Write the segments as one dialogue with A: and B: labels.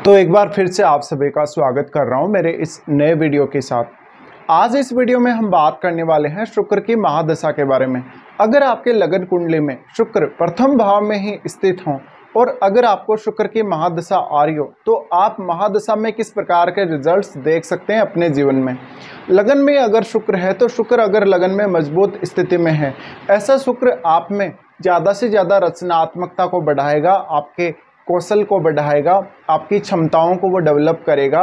A: तो एक बार फिर से आप सभी का स्वागत कर रहा हूं मेरे इस नए वीडियो के साथ। आज इस वीडियो में हम बात करने वाले हैं शुक्र की महादशा के बारे में। अगर आपके लगन कुंडली में शुक्र प्रथम भाव में ही स्थित हों और अगर आपको शुक्र की महादशा आ रही हो तो आप महादशा में किस प्रकार के रिजल्ट्स देख सकते हैं अपने जीवन में। लगन में अगर शुक्र है तो शुक्र अगर लगन में मजबूत स्थिति में है, ऐसा शुक्र आप में ज़्यादा से ज़्यादा रचनात्मकता को बढ़ाएगा, आपके कौशल को बढ़ाएगा, आपकी क्षमताओं को वो डेवलप करेगा।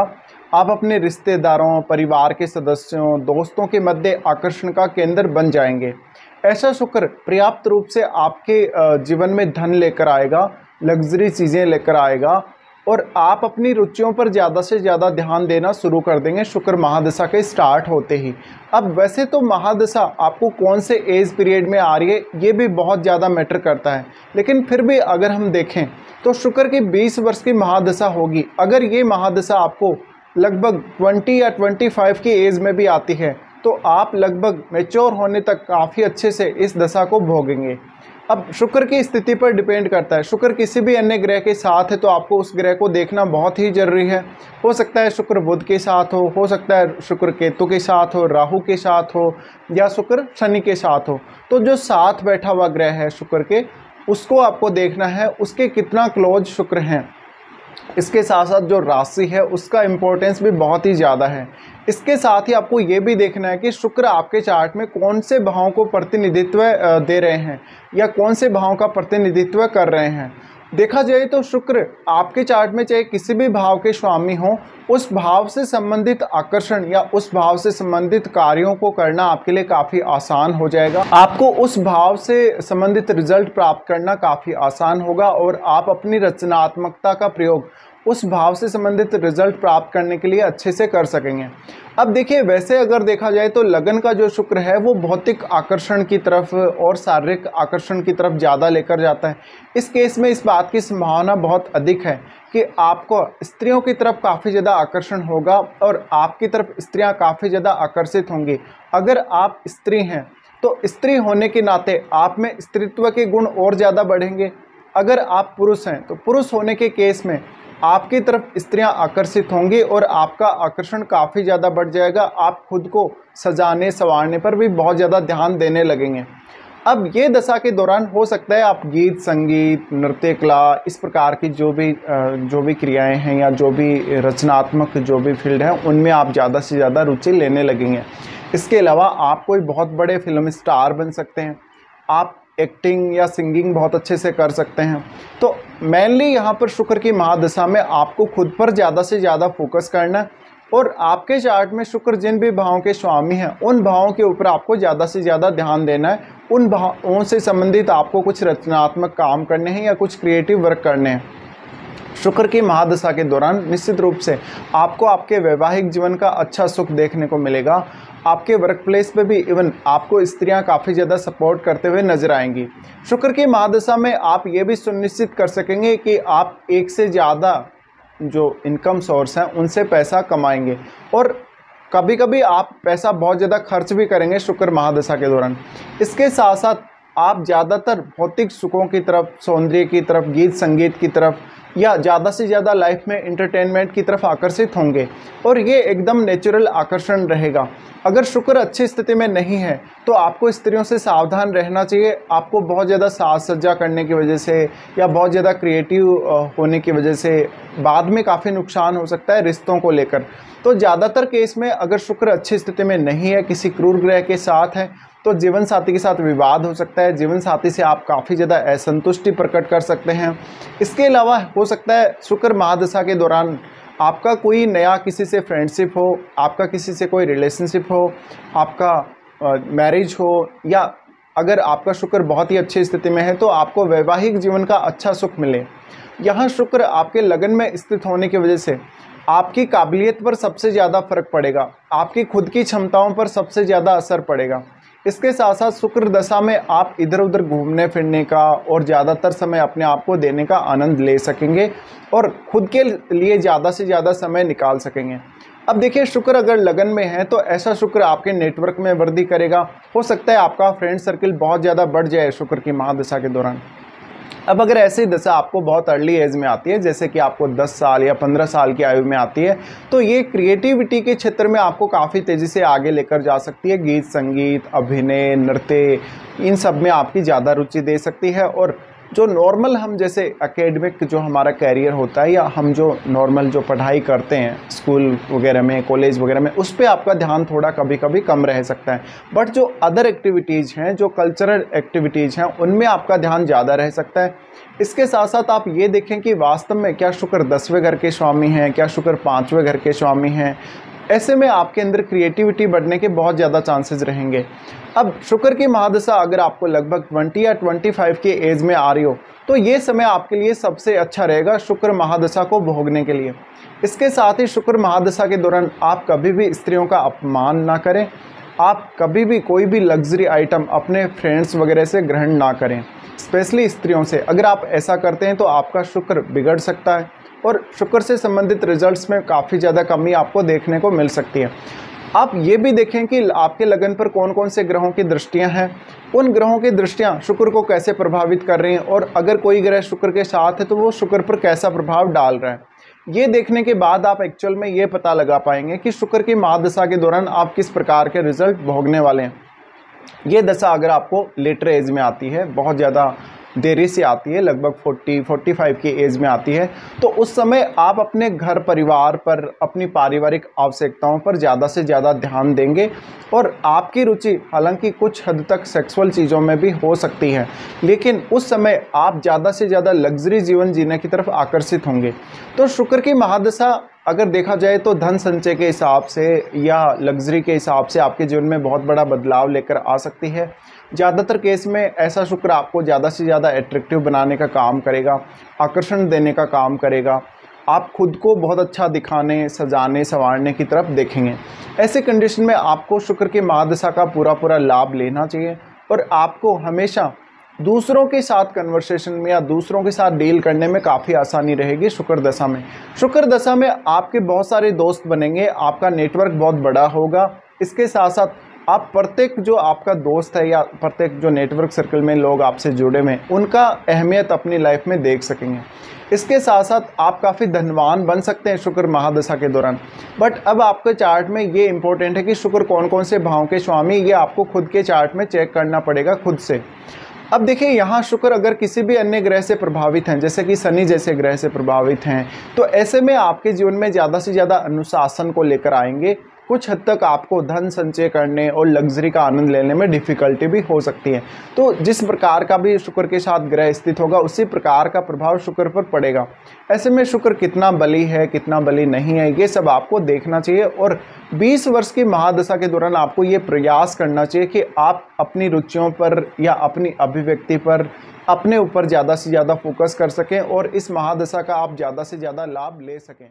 A: आप अपने रिश्तेदारों, परिवार के सदस्यों, दोस्तों के मध्य आकर्षण का केंद्र बन जाएंगे। ऐसा शुक्र पर्याप्त रूप से आपके जीवन में धन लेकर आएगा, लग्जरी चीज़ें लेकर आएगा और आप अपनी रुचियों पर ज़्यादा से ज़्यादा ध्यान देना शुरू कर देंगे शुक्र महादशा के स्टार्ट होते ही। अब वैसे तो महादशा आपको कौन से एज पीरियड में आ रही है ये भी बहुत ज़्यादा मैटर करता है, लेकिन फिर भी अगर हम देखें तो शुक्र की 20 वर्ष की महादशा होगी। अगर ये महादशा आपको लगभग 20 या 25 की एज में भी आती है तो आप लगभग मैच्योर होने तक काफ़ी अच्छे से इस दशा को भोगेंगे। अब शुक्र की स्थिति पर डिपेंड करता है। शुक्र किसी भी अन्य ग्रह के साथ है तो आपको उस ग्रह को देखना बहुत ही जरूरी है। हो सकता है शुक्र बुध के साथ हो सकता है शुक्र केतु के साथ हो, राहु के साथ हो या शुक्र शनि के साथ हो। तो जो साथ बैठा हुआ ग्रह है शुक्र के, उसको आपको देखना है, उसके कितना क्लोज शुक्र हैं। इसके साथ साथ जो राशि है उसका इम्पोर्टेंस भी बहुत ही ज़्यादा है। इसके साथ ही आपको ये भी देखना है कि शुक्र आपके चार्ट में कौन से भावों को प्रतिनिधित्व दे रहे हैं या कौन से भावों का प्रतिनिधित्व कर रहे हैं। देखा जाए तो शुक्र आपके चार्ट में चाहे किसी भी भाव के स्वामी हो, उस भाव से संबंधित आकर्षण या उस भाव से संबंधित कार्यों को करना आपके लिए काफ़ी आसान हो जाएगा। आपको उस भाव से संबंधित रिजल्ट प्राप्त करना काफ़ी आसान होगा और आप अपनी रचनात्मकता का प्रयोग उस भाव से संबंधित रिजल्ट प्राप्त करने के लिए अच्छे से कर सकेंगे। अब देखिए, वैसे अगर देखा जाए तो लगन का जो शुक्र है वो भौतिक आकर्षण की तरफ और शारीरिक आकर्षण की तरफ ज़्यादा लेकर जाता है। इस केस में इस बात की संभावना बहुत अधिक है कि आपको स्त्रियों की तरफ काफ़ी ज़्यादा आकर्षण होगा और आपकी तरफ स्त्रियां काफ़ी ज़्यादा आकर्षित होंगी। अगर आप स्त्री हैं तो स्त्री होने के नाते आप में स्त्रीत्व के गुण और ज़्यादा बढ़ेंगे। अगर आप पुरुष हैं तो पुरुष होने के केस में आपकी तरफ स्त्रियां आकर्षित होंगी और आपका आकर्षण काफ़ी ज़्यादा बढ़ जाएगा। आप खुद को सजाने संवारने पर भी बहुत ज़्यादा ध्यान देने लगेंगे। अब ये दशा के दौरान हो सकता है आप गीत, संगीत, नृत्य कला, इस प्रकार की जो भी क्रियाएं हैं या जो भी रचनात्मक जो भी फील्ड है उनमें आप ज़्यादा से ज़्यादा रुचि लेने लगेंगे। इसके अलावा आप कोई बहुत बड़े फिल्म स्टार बन सकते हैं। आप एक्टिंग या सिंगिंग बहुत अच्छे से कर सकते हैं। तो मेनली यहाँ पर शुक्र की महादशा में आपको खुद पर ज़्यादा से ज़्यादा फोकस करना है और आपके चार्ट में शुक्र जिन भी भावों के स्वामी हैं उन भावों के ऊपर आपको ज़्यादा से ज़्यादा ध्यान देना है। उन भावों से संबंधित आपको कुछ रचनात्मक काम करने हैं या कुछ क्रिएटिव वर्क करने हैं। शुक्र की महादशा के दौरान निश्चित रूप से आपको आपके वैवाहिक जीवन का अच्छा सुख देखने को मिलेगा। आपके वर्क प्लेस पे भी इवन आपको स्त्रियां काफ़ी ज़्यादा सपोर्ट करते हुए नजर आएंगी। शुक्र की महादशा में आप ये भी सुनिश्चित कर सकेंगे कि आप एक से ज़्यादा जो इनकम सोर्स हैं उनसे पैसा कमाएंगे और कभी कभी आप पैसा बहुत ज़्यादा खर्च भी करेंगे शुक्र महादशा के दौरान। इसके साथ साथ आप ज़्यादातर भौतिक सुखों की तरफ, सौंदर्य की तरफ, गीत संगीत की तरफ या ज़्यादा से ज़्यादा लाइफ में इंटरटेनमेंट की तरफ आकर्षित होंगे और ये एकदम नेचुरल आकर्षण रहेगा। अगर शुक्र अच्छी स्थिति में नहीं है तो आपको स्त्रियों से सावधान रहना चाहिए। आपको बहुत ज़्यादा साज सज्जा करने की वजह से या बहुत ज़्यादा क्रिएटिव होने की वजह से बाद में काफ़ी नुकसान हो सकता है रिश्तों को लेकर। तो ज़्यादातर केस में अगर शुक्र अच्छी स्थिति में नहीं है, किसी क्रूर ग्रह के साथ है, तो जीवन साथी के साथ विवाद हो सकता है। जीवन साथी से आप काफ़ी ज़्यादा असंतुष्टि प्रकट कर सकते हैं। इसके अलावा हो सकता है शुक्र महादशा के दौरान आपका कोई नया किसी से फ्रेंडशिप हो, आपका किसी से कोई रिलेशनशिप हो, आपका मैरिज हो या अगर आपका शुक्र बहुत ही अच्छी स्थिति में है तो आपको वैवाहिक जीवन का अच्छा सुख मिले। यहाँ शुक्र आपके लगन में स्थित होने की वजह से आपकी काबिलियत पर सबसे ज़्यादा फर्क पड़ेगा, आपकी खुद की क्षमताओं पर सबसे ज़्यादा असर पड़ेगा। इसके साथ साथ शुक्र दशा में आप इधर उधर घूमने फिरने का और ज़्यादातर समय अपने आप को देने का आनंद ले सकेंगे और खुद के लिए ज़्यादा से ज़्यादा समय निकाल सकेंगे। अब देखिए, शुक्र अगर लगन में है तो ऐसा शुक्र आपके नेटवर्क में वृद्धि करेगा। हो सकता है आपका फ्रेंड सर्किल बहुत ज़्यादा बढ़ जाए शुक्र की महादशा के दौरान। अब अगर ऐसी दशा आपको बहुत अर्ली एज में आती है, जैसे कि आपको 10 साल या 15 साल की आयु में आती है, तो ये क्रिएटिविटी के क्षेत्र में आपको काफ़ी तेज़ी से आगे लेकर जा सकती है। गीत संगीत, अभिनय, नृत्य, इन सब में आपकी ज़्यादा रुचि दे सकती है। और जो नॉर्मल हम जैसे एकेडमिक जो हमारा कैरियर होता है, या हम जो नॉर्मल जो पढ़ाई करते हैं स्कूल वगैरह में, कॉलेज वगैरह में, उस पर आपका ध्यान थोड़ा कभी कभी कम रह सकता है। बट जो अदर एक्टिविटीज़ हैं, जो कल्चरल एक्टिविटीज़ हैं, उनमें आपका ध्यान ज़्यादा रह सकता है। इसके साथ साथ आप ये देखें कि वास्तव में क्या शुक्र 10वें घर के स्वामी हैं, क्या शुक्र 5वें घर के स्वामी हैं। ऐसे में आपके अंदर क्रिएटिविटी बढ़ने के बहुत ज़्यादा चांसेस रहेंगे। अब शुक्र की महादशा अगर आपको लगभग 20 या 25 की एज में आ रही हो, तो ये समय आपके लिए सबसे अच्छा रहेगा शुक्र महादशा को भोगने के लिए। इसके साथ ही शुक्र महादशा के दौरान आप कभी भी स्त्रियों का अपमान ना करें। आप कभी भी कोई भी लग्जरी आइटम अपने फ्रेंड्स वगैरह से ग्रहण ना करें, स्पेशली स्त्रियों से। अगर आप ऐसा करते हैं तो आपका शुक्र बिगड़ सकता है और शुक्र से संबंधित रिजल्ट्स में काफ़ी ज़्यादा कमी आपको देखने को मिल सकती है। आप ये भी देखें कि आपके लगन पर कौन कौन से ग्रहों की दृष्टियां हैं, उन ग्रहों की दृष्टियां शुक्र को कैसे प्रभावित कर रही हैं, और अगर कोई ग्रह शुक्र के साथ है तो वो शुक्र पर कैसा प्रभाव डाल रहा है। ये देखने के बाद आप एक्चुअल में ये पता लगा पाएंगे कि शुक्र की महादशा के दौरान आप किस प्रकार के रिजल्ट भोगने वाले हैं। ये दशा अगर आपको लेटर एज में आती है, बहुत ज़्यादा देरी से आती है, लगभग 40-45 की एज में आती है, तो उस समय आप अपने घर परिवार पर, अपनी पारिवारिक आवश्यकताओं पर ज़्यादा से ज़्यादा ध्यान देंगे। और आपकी रुचि हालांकि कुछ हद तक सेक्सुअल चीज़ों में भी हो सकती है, लेकिन उस समय आप ज़्यादा से ज़्यादा लग्जरी जीवन जीने की तरफ आकर्षित होंगे। तो शुक्र की महादशा अगर देखा जाए तो धन संचय के हिसाब से या लग्जरी के हिसाब से आपके जीवन में बहुत बड़ा बदलाव लेकर आ सकती है। ज़्यादातर केस में ऐसा शुक्र आपको ज़्यादा से ज़्यादा एट्रैक्टिव बनाने का काम करेगा, आकर्षण देने का काम करेगा। आप खुद को बहुत अच्छा दिखाने, सजाने, संवारने की तरफ देखेंगे। ऐसे कंडीशन में आपको शुक्र की महादशा का पूरा लाभ लेना चाहिए और आपको हमेशा दूसरों के साथ कन्वर्सेशन में या दूसरों के साथ डील करने में काफ़ी आसानी रहेगी शुक्र दशा में। शुक्र दशा में आपके बहुत सारे दोस्त बनेंगे, आपका नेटवर्क बहुत बड़ा होगा। इसके साथ साथ आप प्रत्येक जो आपका दोस्त है या प्रत्येक जो नेटवर्क सर्कल में लोग आपसे जुड़े हुए हैं, उनका अहमियत अपनी लाइफ में देख सकेंगे। इसके साथ साथ आप काफ़ी धनवान बन सकते हैं शुक्र महादशा के दौरान। बट अब आपके चार्ट में ये इंपॉर्टेंट है कि शुक्र कौन कौन से भाव के स्वामी, ये आपको खुद के चार्ट में चेक करना पड़ेगा खुद से। अब देखिए, यहाँ शुक्र अगर किसी भी अन्य ग्रह से प्रभावित हैं, जैसे कि शनि जैसे ग्रह से प्रभावित हैं, तो ऐसे में आपके जीवन में ज़्यादा से ज़्यादा अनुशासन को लेकर आएंगे। कुछ हद तक आपको धन संचय करने और लग्जरी का आनंद लेने में डिफ़िकल्टी भी हो सकती है। तो जिस प्रकार का भी शुक्र के साथ ग्रह स्थित होगा, उसी प्रकार का प्रभाव शुक्र पर पड़ेगा। ऐसे में शुक्र कितना बली है, कितना बली नहीं है, ये सब आपको देखना चाहिए। और 20 वर्ष की महादशा के दौरान आपको ये प्रयास करना चाहिए कि आप अपनी रुचियों पर या अपनी अभिव्यक्ति पर, अपने ऊपर ज़्यादा से ज़्यादा फोकस कर सकें और इस महादशा का आप ज़्यादा से ज़्यादा लाभ ले सकें।